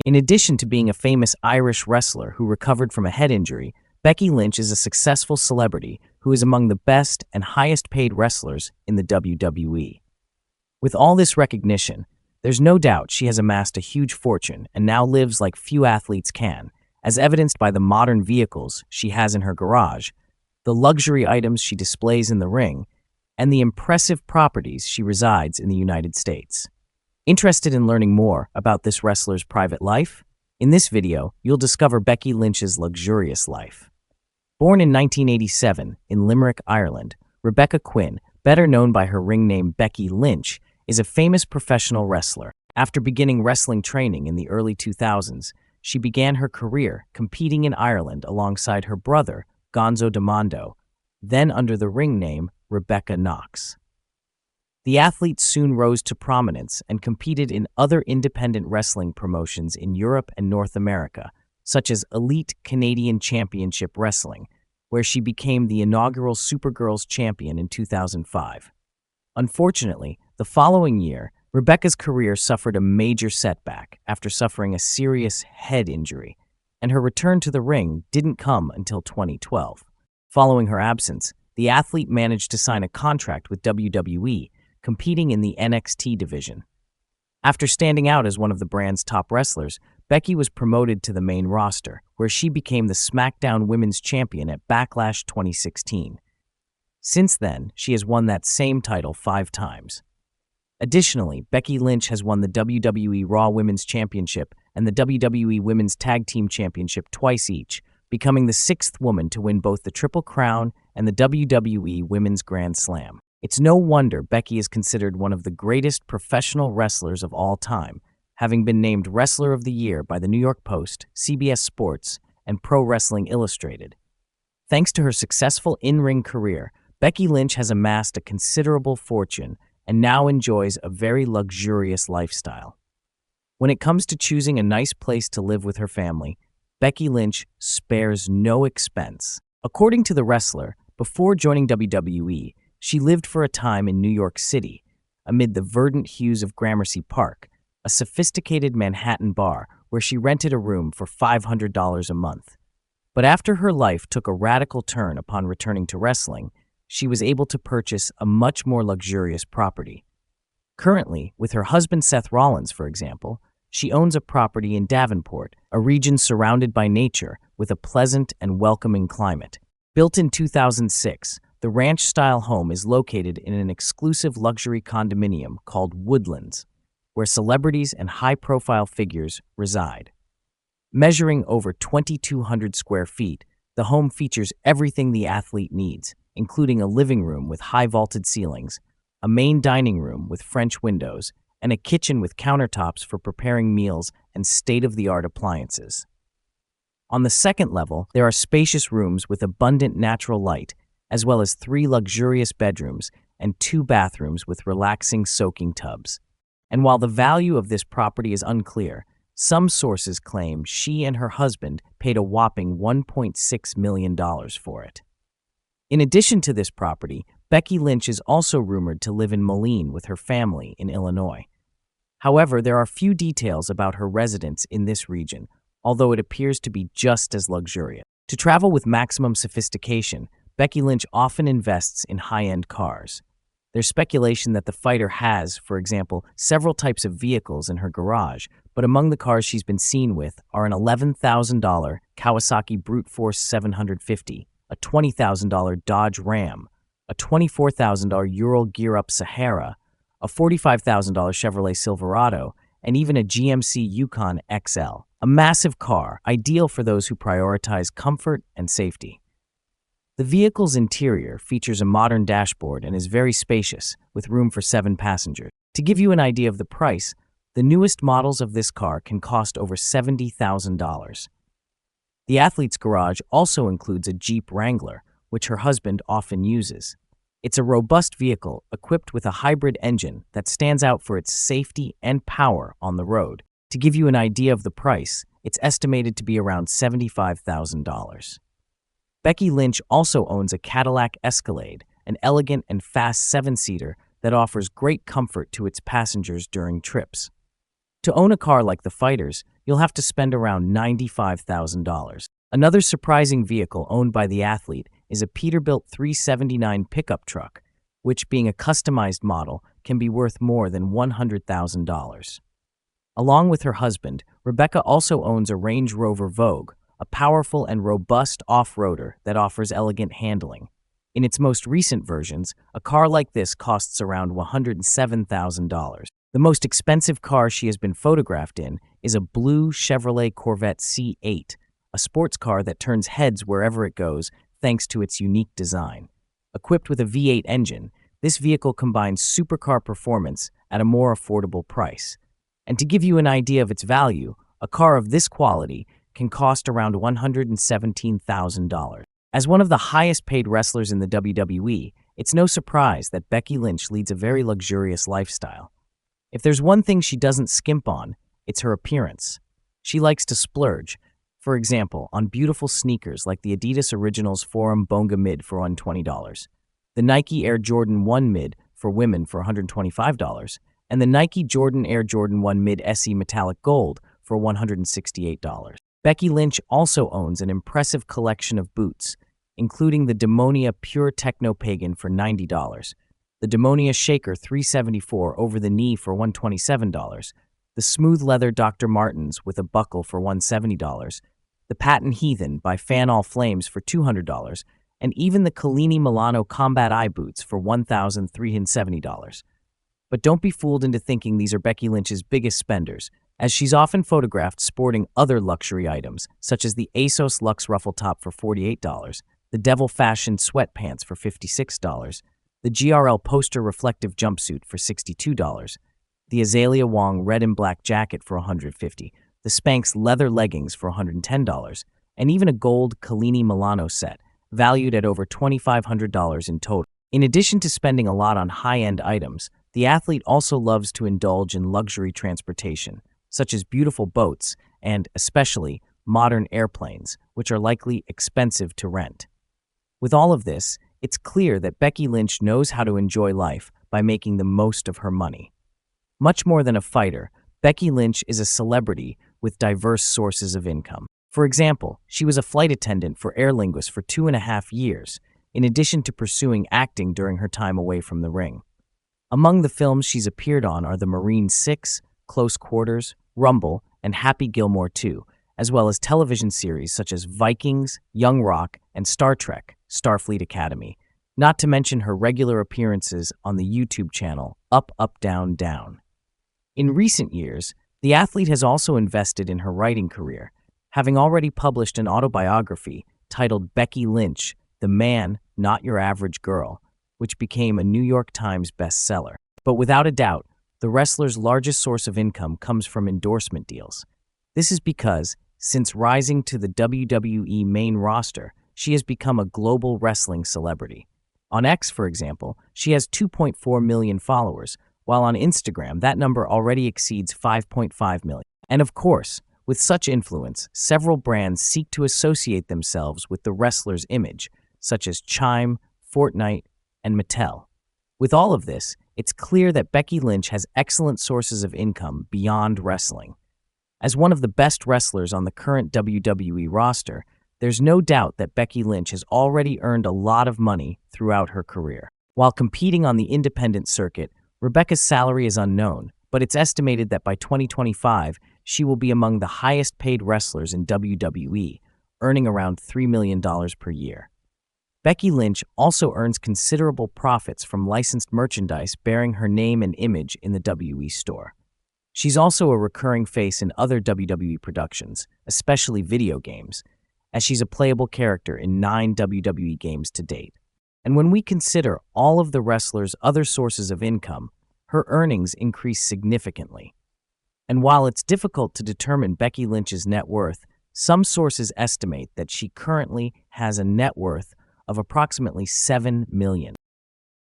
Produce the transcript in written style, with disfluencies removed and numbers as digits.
In addition to being a famous Irish wrestler who recovered from a head injury, Becky Lynch is a successful celebrity who is among the best and highest-paid wrestlers in the WWE. With all this recognition, there's no doubt she has amassed a huge fortune and now lives like few athletes can, as evidenced by the modern vehicles she has in her garage, the luxury items she displays in the ring, and the impressive properties she resides in the United States. Interested in learning more about this wrestler's private life? In this video, you'll discover Becky Lynch's luxurious life. Born in 1987 in Limerick, Ireland, Rebecca Quinn, better known by her ring name Becky Lynch, is a famous professional wrestler. After beginning wrestling training in the early 2000s, she began her career competing in Ireland alongside her brother, Gonzo D'Amando, then under the ring name Rebecca Knox. The athlete soon rose to prominence and competed in other independent wrestling promotions in Europe and North America, such as Elite Canadian Championship Wrestling, where she became the inaugural Supergirls champion in 2005. Unfortunately, the following year, Rebecca's career suffered a major setback after suffering a serious head injury, and her return to the ring didn't come until 2012. Following her absence, the athlete managed to sign a contract with WWE, competing in the NXT division. After standing out as one of the brand's top wrestlers, Becky was promoted to the main roster, where she became the SmackDown Women's Champion at Backlash 2016. Since then, she has won that same title 5 times. Additionally, Becky Lynch has won the WWE Raw Women's Championship and the WWE Women's Tag Team Championship twice each, becoming the 6th woman to win both the Triple Crown and the WWE Women's Grand Slam. It's no wonder Becky is considered one of the greatest professional wrestlers of all time, having been named Wrestler of the Year by the New York Post, CBS Sports, and Pro Wrestling Illustrated. Thanks to her successful in-ring career, Becky Lynch has amassed a considerable fortune and now enjoys a very luxurious lifestyle. When it comes to choosing a nice place to live with her family, Becky Lynch spares no expense. According to the wrestler, before joining WWE, she lived for a time in New York City, amid the verdant hues of Gramercy Park, a sophisticated Manhattan bar where she rented a room for $500 a month. But after her life took a radical turn upon returning to wrestling, she was able to purchase a much more luxurious property. Currently, with her husband Seth Rollins, for example, she owns a property in Davenport, a region surrounded by nature with a pleasant and welcoming climate. Built in 2006, the ranch-style home is located in an exclusive luxury condominium called Woodlands, where celebrities and high-profile figures reside. Measuring over 2,200 square feet, the home features everything the athlete needs, including a living room with high-vaulted ceilings, a main dining room with French windows, and a kitchen with countertops for preparing meals and state-of-the-art appliances. On the second level, there are spacious rooms with abundant natural light, as well as 3 luxurious bedrooms and 2 bathrooms with relaxing soaking tubs. And while the value of this property is unclear, some sources claim she and her husband paid a whopping $1.6 million for it. In addition to this property, Becky Lynch is also rumored to live in Moline with her family in Illinois. However, there are few details about her residence in this region, although it appears to be just as luxurious. To travel with maximum sophistication, Becky Lynch often invests in high-end cars. There's speculation that the fighter has, for example, several types of vehicles in her garage, but among the cars she's been seen with are an $11,000 Kawasaki Brute Force 750, a $20,000 Dodge Ram, a $24,000 Ural Gear Up Sahara, a $45,000 Chevrolet Silverado, and even a GMC Yukon XL, a massive car ideal for those who prioritize comfort and safety. The vehicle's interior features a modern dashboard and is very spacious, with room for 7 passengers. To give you an idea of the price, the newest models of this car can cost over $70,000. The athlete's garage also includes a Jeep Wrangler, which her husband often uses. It's a robust vehicle equipped with a hybrid engine that stands out for its safety and power on the road. To give you an idea of the price, it's estimated to be around $75,000. Becky Lynch also owns a Cadillac Escalade, an elegant and fast 7-seater that offers great comfort to its passengers during trips. To own a car like the fighter's, you'll have to spend around $95,000. Another surprising vehicle owned by the athlete is a Peterbilt 379 pickup truck, which, being a customized model, can be worth more than $100,000. Along with her husband, Rebecca also owns a Range Rover Vogue, a powerful and robust off-roader that offers elegant handling. In its most recent versions, a car like this costs around $107,000. The most expensive car she has been photographed in is a blue Chevrolet Corvette C8, a sports car that turns heads wherever it goes thanks to its unique design. Equipped with a V8 engine, this vehicle combines supercar performance at a more affordable price. And to give you an idea of its value, a car of this quality can cost around $117,000. As one of the highest-paid wrestlers in the WWE, it's no surprise that Becky Lynch leads a very luxurious lifestyle. If there's one thing she doesn't skimp on, it's her appearance. She likes to splurge, for example, on beautiful sneakers like the Adidas Originals Forum Bonga Mid for $120, the Nike Air Jordan 1 Mid for women for $125, and the Nike Jordan Air Jordan 1 Mid SE Metallic Gold for $168. Becky Lynch also owns an impressive collection of boots, including the Demonia Pure Techno Pagan for $90, the Demonia Shaker 374 over the knee for $127, the Smooth Leather Dr. Martens with a buckle for $170, the Patent Heathen by Fan All Flames for $200, and even the Collini Milano Combat Eye boots for $1,370. But don't be fooled into thinking these are Becky Lynch's biggest spenders, as she's often photographed sporting other luxury items, such as the ASOS Luxe Ruffle Top for $48, the Devil Fashion Sweatpants for $56, the GRL Poster Reflective Jumpsuit for $62, the Azalea Wong Red and Black Jacket for $150, the Spanx Leather Leggings for $110, and even a gold Collini Milano set, valued at over $2,500 in total. In addition to spending a lot on high-end items, the athlete also loves to indulge in luxury transportation, such as beautiful boats and, especially, modern airplanes, which are likely expensive to rent. With all of this, it's clear that Becky Lynch knows how to enjoy life by making the most of her money. Much more than a fighter, Becky Lynch is a celebrity with diverse sources of income. For example, she was a flight attendant for Aer Lingus for 2.5 years, in addition to pursuing acting during her time away from the ring. Among the films she's appeared on are The Marine 6, Close Quarters, Rumble, and Happy Gilmore 2, as well as television series such as Vikings, Young Rock, and Star Trek, Starfleet Academy, not to mention her regular appearances on the YouTube channel Up, Up, Down, Down. In recent years, the athlete has also invested in her writing career, having already published an autobiography titled Becky Lynch, The Man, Not Your Average Girl, which became a New York Times bestseller. But without a doubt, the wrestler's largest source of income comes from endorsement deals. This is because, since rising to the WWE main roster, she has become a global wrestling celebrity. On X, for example, she has 2.4 million followers, while on Instagram that number already exceeds 5.5 million. And of course, with such influence, several brands seek to associate themselves with the wrestler's image, such as Chime, Fortnite, and Mattel. With all of this, it's clear that Becky Lynch has excellent sources of income beyond wrestling. As one of the best wrestlers on the current WWE roster, there's no doubt that Becky Lynch has already earned a lot of money throughout her career. While competing on the independent circuit, Rebecca's salary is unknown, but it's estimated that by 2025, she will be among the highest-paid wrestlers in WWE, earning around $3 million per year. Becky Lynch also earns considerable profits from licensed merchandise bearing her name and image in the WWE store. She's also a recurring face in other WWE productions, especially video games, as she's a playable character in 9 WWE games to date. And when we consider all of the wrestler's other sources of income, her earnings increase significantly. And while it's difficult to determine Becky Lynch's net worth, some sources estimate that she currently has a net worth of approximately $7 million.